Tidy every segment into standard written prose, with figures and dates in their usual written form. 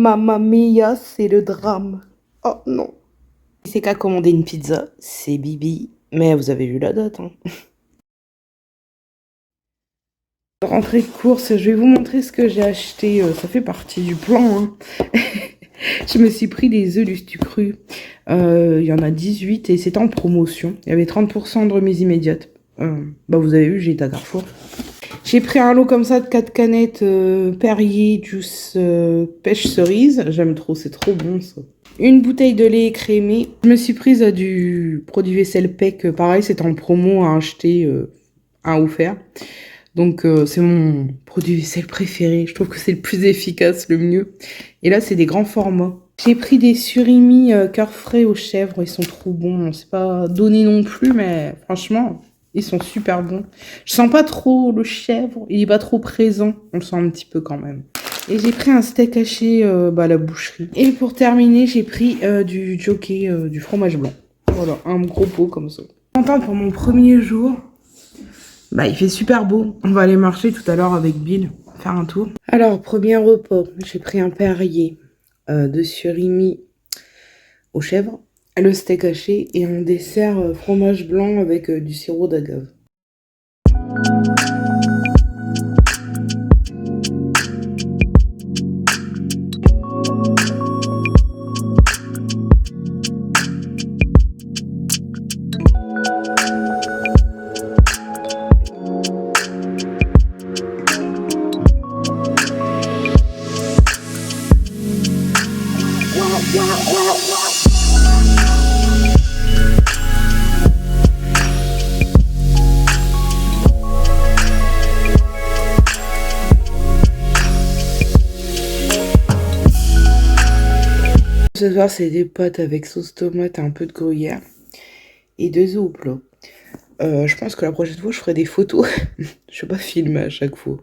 Mamma mia, c'est le drame. Oh non. C'est qu'à commander une pizza, c'est Bibi. Mais vous avez vu la date, hein. Rentrée de course, je vais vous montrer ce que j'ai acheté. Ça fait partie du plan, hein. Je me suis pris des œufs Lustu cru. Il y en a 18 et c'était en promotion. Il y avait 30% de remise immédiate. Bah vous avez vu, j'ai été à Carrefour. J'ai pris un lot comme ça de 4 canettes Perrier Juice pêche cerise. J'aime trop, c'est trop bon ça. Une bouteille de lait écrémé. Je me suis prise du produit vaisselle Peck. Pareil, c'est en promo à acheter, à offert. Donc c'est mon produit vaisselle préféré. Je trouve que c'est le plus efficace, le mieux. Et là, c'est des grands formats. J'ai pris des surimi cœur frais aux chèvres. Ils sont trop bons. C'est pas donné non plus, mais franchement, ils sont super bons. Je sens pas trop le chèvre. Il est pas trop présent. On le sent un petit peu quand même. Et j'ai pris un steak haché à la boucherie. Et pour terminer, j'ai pris du jockey, du fromage blanc. Voilà, un gros pot comme ça. Contente pour mon premier jour. Bah, il fait super beau. On va aller marcher tout à l'heure avec Bill, faire un tour. Alors, premier repas, j'ai pris un Perrier de surimi aux chèvres, le steak haché et un dessert fromage blanc avec du sirop d'agave. Ce soir, c'est des pâtes avec sauce tomate et un peu de gruyère. Et 2 œufs au plat. Je pense que la prochaine fois, je ferai des photos. Je vais pas filmer à chaque fois.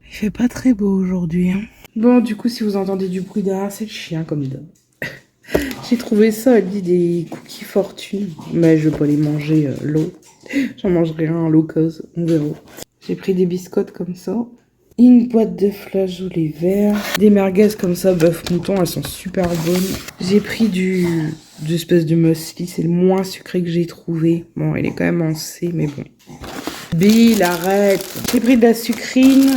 Il fait pas très beau aujourd'hui, hein. Bon, du coup, si vous entendez du bruit derrière, c'est le chien, comme d'hab. J'ai trouvé ça, elle dit des cookies fortune. Mais je vais pas les manger l'eau. J'en mangerai un à l'occasion, on verra. J'ai pris des biscottes comme ça. Une boîte de flageolets verts. Des merguez comme ça, bœuf mouton, elles sont super bonnes. J'ai pris du espèce de muesli, c'est le moins sucré que j'ai trouvé. Bon, il est quand même en C, mais bon. Bill, arrête. J'ai pris de la sucrine.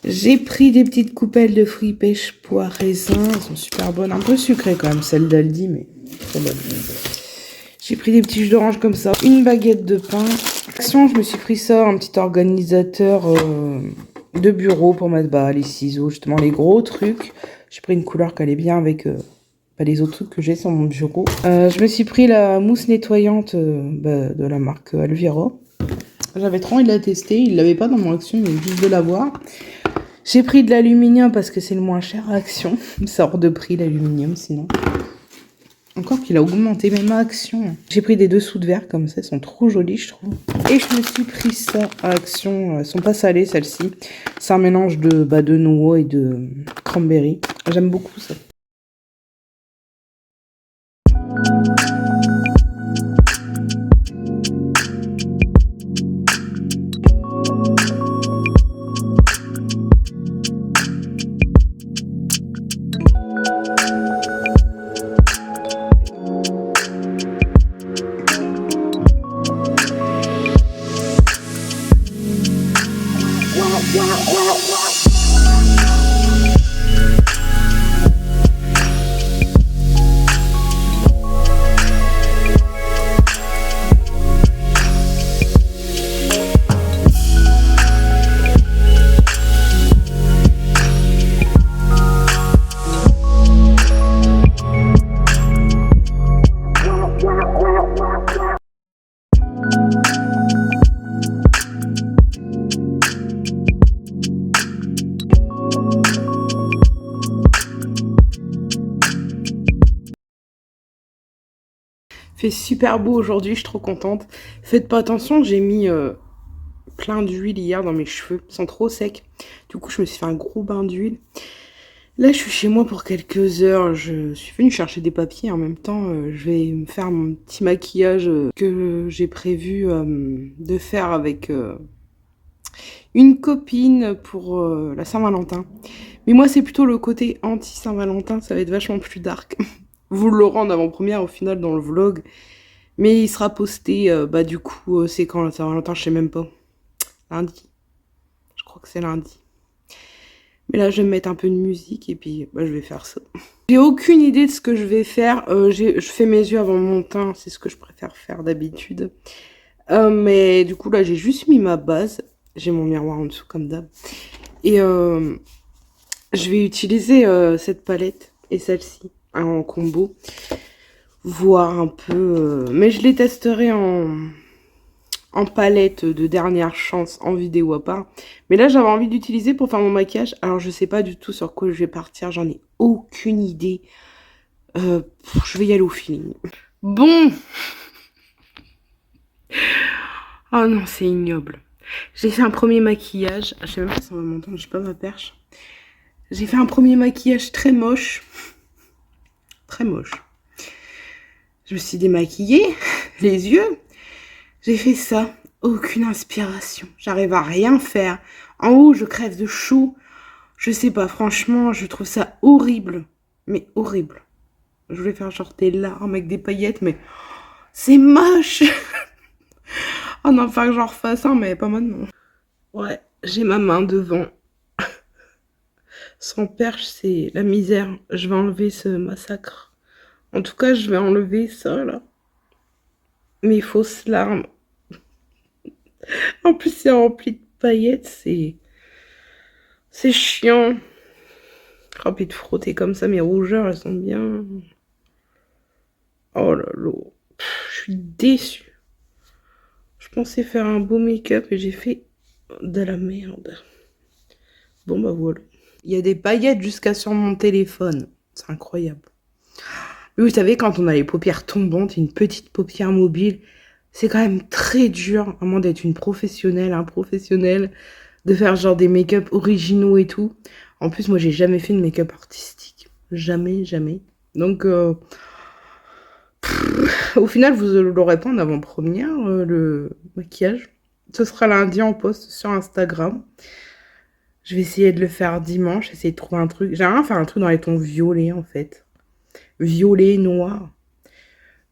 J'ai pris des petites coupelles de fruits pêche pois raisin. Elles sont super bonnes. Un peu sucrées quand même, celle d'Aldi, mais très bonnes. J'ai pris des petits jus d'orange comme ça. Une baguette de pain. Action, je me suis pris ça, un petit organisateur de bureau pour mettre les ciseaux, justement les gros trucs. J'ai pris une couleur qui allait bien avec les autres trucs que j'ai sur mon bureau. Je me suis pris la mousse nettoyante de la marque Alvira. J'avais trop envie de la tester. Il l'avait pas dans mon Action, mais juste de l'avoir. J'ai pris de l'aluminium parce que c'est le moins cher à Action. Ça hors de prix l'aluminium sinon. Encore qu'il a augmenté même à Action. J'ai pris des dessous de verre comme ça, elles sont trop jolies je trouve. Et je me suis pris ça à Action. Elles sont pas salées celles-ci. C'est un mélange de noix et de cranberry. J'aime beaucoup ça. Fait super beau aujourd'hui, je suis trop contente. Faites pas attention, j'ai mis plein d'huile hier dans mes cheveux, ils sont trop secs. Du coup, je me suis fait un gros bain d'huile. Là, je suis chez moi pour quelques heures. Je suis venue chercher des papiers. En même temps, je vais me faire mon petit maquillage que j'ai prévu de faire avec une copine pour la Saint-Valentin. Mais moi, c'est plutôt le côté anti-Saint-Valentin. Ça va être vachement plus dark. Vous l'aurez en avant-première au final dans le vlog. Mais il sera posté, bah du coup, c'est quand la Saint-Valentin, je sais même pas. Lundi. Je crois que c'est lundi. Mais là, je vais me mettre un peu de musique et puis bah, je vais faire ça. J'ai aucune idée de ce que je vais faire. Je fais mes yeux avant mon teint, c'est ce que je préfère faire d'habitude. Mais du coup, là, j'ai juste mis ma base. J'ai mon miroir en dessous, comme d'hab. Et je vais utiliser cette palette et celle-ci en combo. Voir un peu... mais je les testerai en palette de dernière chance en vidéo à part. Mais là, j'avais envie d'utiliser pour faire mon maquillage. Alors, je sais pas du tout sur quoi je vais partir. J'en ai aucune idée. Je vais y aller au feeling. Bon. Oh non, c'est ignoble. J'ai fait un premier maquillage. Je sais même pas si on va m'entendre, j'ai pas ma perche. J'ai fait un premier maquillage très moche. Très moche. Je me suis démaquillée, les yeux. J'ai fait ça. Aucune inspiration. J'arrive à rien faire. En haut, je crève de chaud. Je sais pas, franchement, je trouve ça horrible. Mais horrible. Je voulais faire genre des larmes avec des paillettes, mais c'est moche. Oh non, enfin que j'en refasse un, mais pas maintenant. Ouais, j'ai ma main devant. Sans perche, c'est la misère. Je vais enlever ce massacre. En tout cas, je vais enlever ça, là. Mes fausses larmes. En plus, c'est rempli de paillettes, c'est chiant. Rempli de frotter comme ça, mes rougeurs, elles sont bien. Oh là là. Je suis déçue. Je pensais faire un beau make-up et j'ai fait de la merde. Bon bah voilà. Il y a des paillettes jusqu'à sur mon téléphone. C'est incroyable. Mais vous savez, quand on a les paupières tombantes, une petite paupière mobile, c'est quand même très dur, à moins d'être une professionnelle, un professionnel, de faire genre des make-up originaux et tout. En plus, moi, j'ai jamais fait de make-up artistique. Jamais, jamais. Donc, au final, vous l'aurez pas en avant-première, le maquillage. Ce sera lundi en post sur Instagram. Je vais essayer de le faire dimanche, essayer de trouver un truc. J'aimerais faire un truc dans les tons violets, en fait. Violet, noir.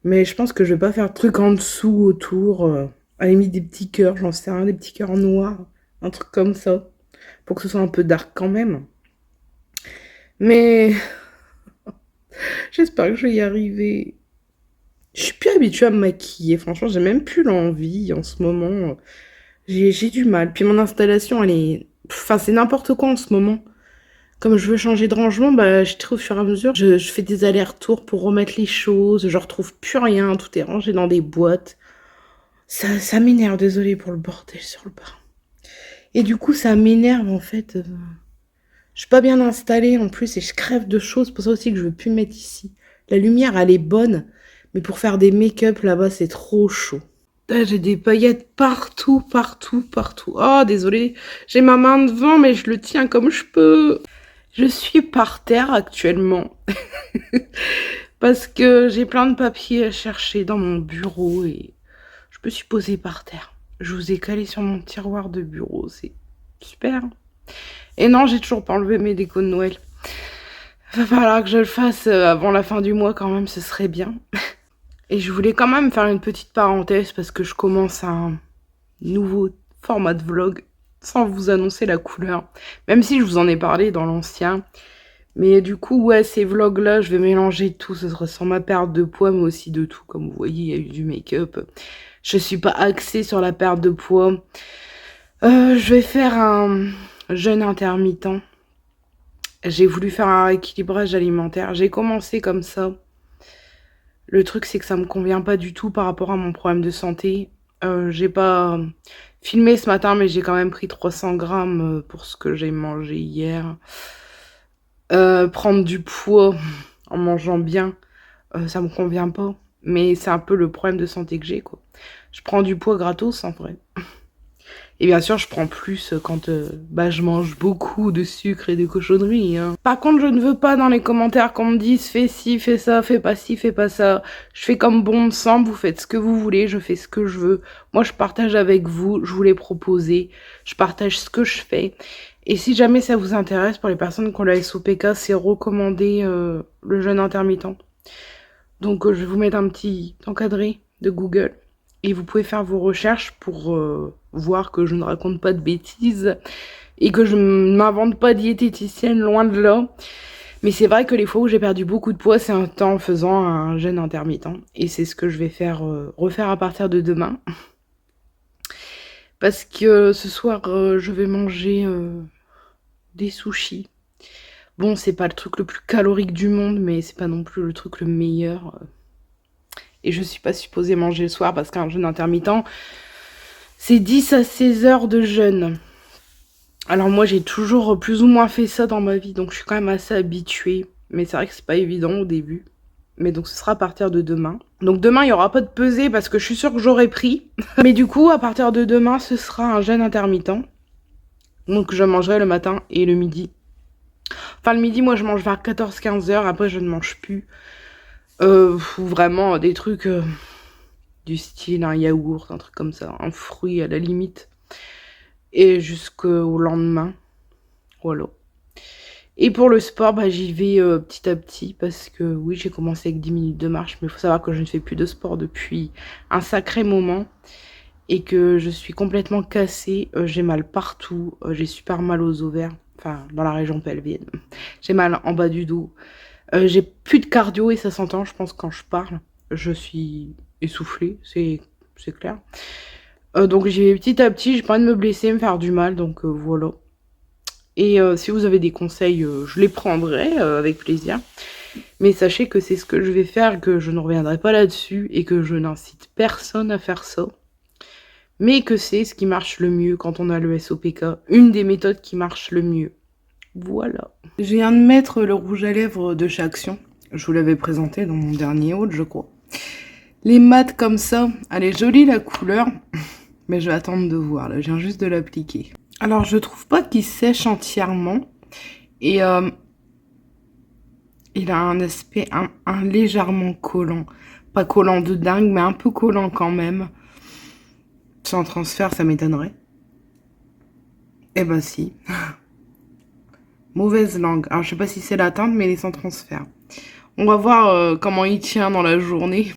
Mais je pense que je vais pas faire de truc en dessous, autour. À la limite des petits cœurs, j'en sais rien, des petits cœurs noirs. Un truc comme ça. Pour que ce soit un peu dark quand même. Mais j'espère que je vais y arriver. Je suis plus habituée à me maquiller. Franchement, j'ai même plus l'envie en ce moment. J'ai du mal. Puis mon installation, elle est... Enfin, c'est n'importe quoi en ce moment. Comme je veux changer de rangement, bah, je trouve au fur et à mesure, je fais des allers-retours pour remettre les choses. Je retrouve plus rien. Tout est rangé dans des boîtes. Ça m'énerve. Désolée pour le bordel sur le bas. Et du coup, ça m'énerve en fait. Je suis pas bien installée en plus et je crève de choses. C'est pour ça aussi que je veux plus me mettre ici. La lumière, elle est bonne. Mais pour faire des make-up là-bas, c'est trop chaud. Là, j'ai des paillettes partout, partout, partout. Oh, désolée. J'ai ma main devant, mais je le tiens comme je peux. Je suis par terre actuellement. Parce que j'ai plein de papiers à chercher dans mon bureau et je me suis posée par terre. Je vous ai calé sur mon tiroir de bureau. C'est super. Et non, j'ai toujours pas enlevé mes décos de Noël. Va falloir que je le fasse avant la fin du mois quand même, ce serait bien. Et je voulais quand même faire une petite parenthèse parce que je commence un nouveau format de vlog sans vous annoncer la couleur. Même si je vous en ai parlé dans l'ancien. Mais du coup, ouais, ces vlogs-là, je vais mélanger tout. Ce sera sans ma perte de poids, mais aussi de tout. Comme vous voyez, il y a eu du make-up. Je suis pas axée sur la perte de poids. Je vais faire un jeûne intermittent. J'ai voulu faire un rééquilibrage alimentaire. J'ai commencé comme ça. Le truc, c'est que ça me convient pas du tout par rapport à mon problème de santé. J'ai pas filmé ce matin, mais j'ai quand même pris 300 grammes pour ce que j'ai mangé hier. Prendre du poids en mangeant bien, ça me convient pas. Mais c'est un peu le problème de santé que j'ai, quoi. Je prends du poids gratos, en vrai. Et bien sûr, je prends plus quand je mange beaucoup de sucre et de cochonneries. Hein. Par contre, je ne veux pas dans les commentaires qu'on me dise fais ci, fais ça, fais pas ci, fais pas ça. Je fais comme bon me semble, vous faites ce que vous voulez, je fais ce que je veux. Moi, je partage avec vous, je vous l'ai proposé, je partage ce que je fais. Et si jamais ça vous intéresse, pour les personnes qui ont la SOPK, c'est recommander le jeûne intermittent. Donc, je vais vous mettre un petit encadré de Google. Et vous pouvez faire vos recherches pour voir que je ne raconte pas de bêtises et que je ne m'invente pas diététicienne, loin de là. Mais c'est vrai que les fois où j'ai perdu beaucoup de poids, c'est en faisant un jeûne intermittent. Et c'est ce que je vais refaire à partir de demain. Parce que ce soir, je vais manger des sushis. Bon, c'est pas le truc le plus calorique du monde, mais c'est pas non plus le truc le meilleur. Et je suis pas supposée manger le soir parce qu'un jeûne intermittent, c'est 10 à 16 heures de jeûne. Alors moi, j'ai toujours plus ou moins fait ça dans ma vie, donc je suis quand même assez habituée. Mais c'est vrai que c'est pas évident au début. Mais donc ce sera à partir de demain. Donc demain, il n'y aura pas de pesée parce que je suis sûre que j'aurai pris. Mais du coup, à partir de demain, ce sera un jeûne intermittent. Donc je mangerai le matin et le midi. Enfin, le midi, moi, je mange vers 14-15 heures. Après, je ne mange plus. Vraiment des trucs du style un yaourt, un truc comme ça, un fruit à la limite. Et jusqu'au lendemain. Voilà. Et pour le sport, j'y vais petit à petit parce que oui, j'ai commencé avec 10 minutes de marche, mais il faut savoir que je ne fais plus de sport depuis un sacré moment et que je suis complètement cassée. J'ai mal partout, j'ai super mal aux ovaires, enfin dans la région pelvienne. J'ai mal en bas du dos. J'ai plus de cardio et ça s'entend, je pense, quand je parle. Je suis essoufflée, c'est clair. Donc j'y vais petit à petit, j'ai pas envie de me blesser, me faire du mal, donc voilà. Et si vous avez des conseils, je les prendrai avec plaisir. Mais sachez que c'est ce que je vais faire, que je ne reviendrai pas là-dessus et que je n'incite personne à faire ça. Mais que c'est ce qui marche le mieux quand on a le SOPK. Une des méthodes qui marche le mieux. Voilà. Je viens de mettre le rouge à lèvres de chez Action. Je vous l'avais présenté dans mon dernier haul, je crois. Les mats comme ça, elle est jolie la couleur. Mais je vais attendre de voir, là, je viens juste de l'appliquer. Alors, je trouve pas qu'il sèche entièrement. Et il a un aspect un légèrement collant. Pas collant de dingue, mais un peu collant quand même. Sans transfert, ça m'étonnerait. Eh ben si. Mauvaise langue. Alors, je sais pas si c'est la teinte, mais il est sans transfert. On va voir comment il tient dans la journée.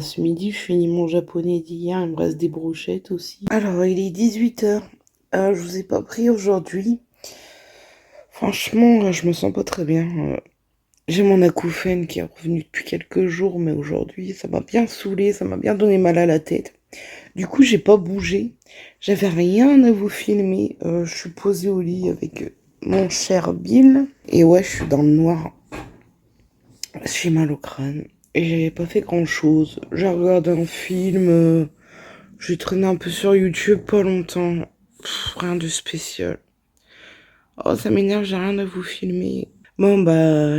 Ce midi, je finis mon japonais d'hier. Il me reste des brochettes aussi. Alors, il est 18h. Je vous ai pas pris aujourd'hui. Franchement, je me sens pas très bien. J'ai mon acouphène qui est revenu depuis quelques jours, mais aujourd'hui, ça m'a bien saoulé, ça m'a bien donné mal à la tête. Du coup, j'ai pas bougé. J'avais rien à vous filmer. Je suis posée au lit avec mon cher Bill. Et ouais, je suis dans le noir. J'ai mal au crâne. Et j'avais pas fait grand chose. J'ai regardé un film. J'ai traîné un peu sur YouTube pas longtemps. Rien de spécial. Oh, ça m'énerve, j'ai rien à vous filmer. Bon,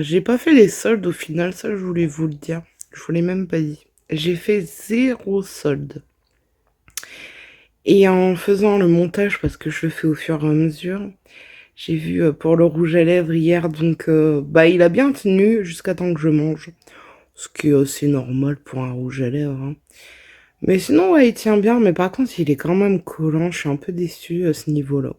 j'ai pas fait les soldes au final, ça je voulais vous le dire. Je vous l'ai même pas dit. J'ai fait 0 solde. Et en faisant le montage, parce que je le fais au fur et à mesure, j'ai vu pour le rouge à lèvres hier, donc il a bien tenu jusqu'à temps que je mange. Ce qui est assez normal pour un rouge à lèvres. Hein. Mais sinon, ouais, il tient bien, mais par contre, il est quand même collant. Je suis un peu déçue à ce niveau-là.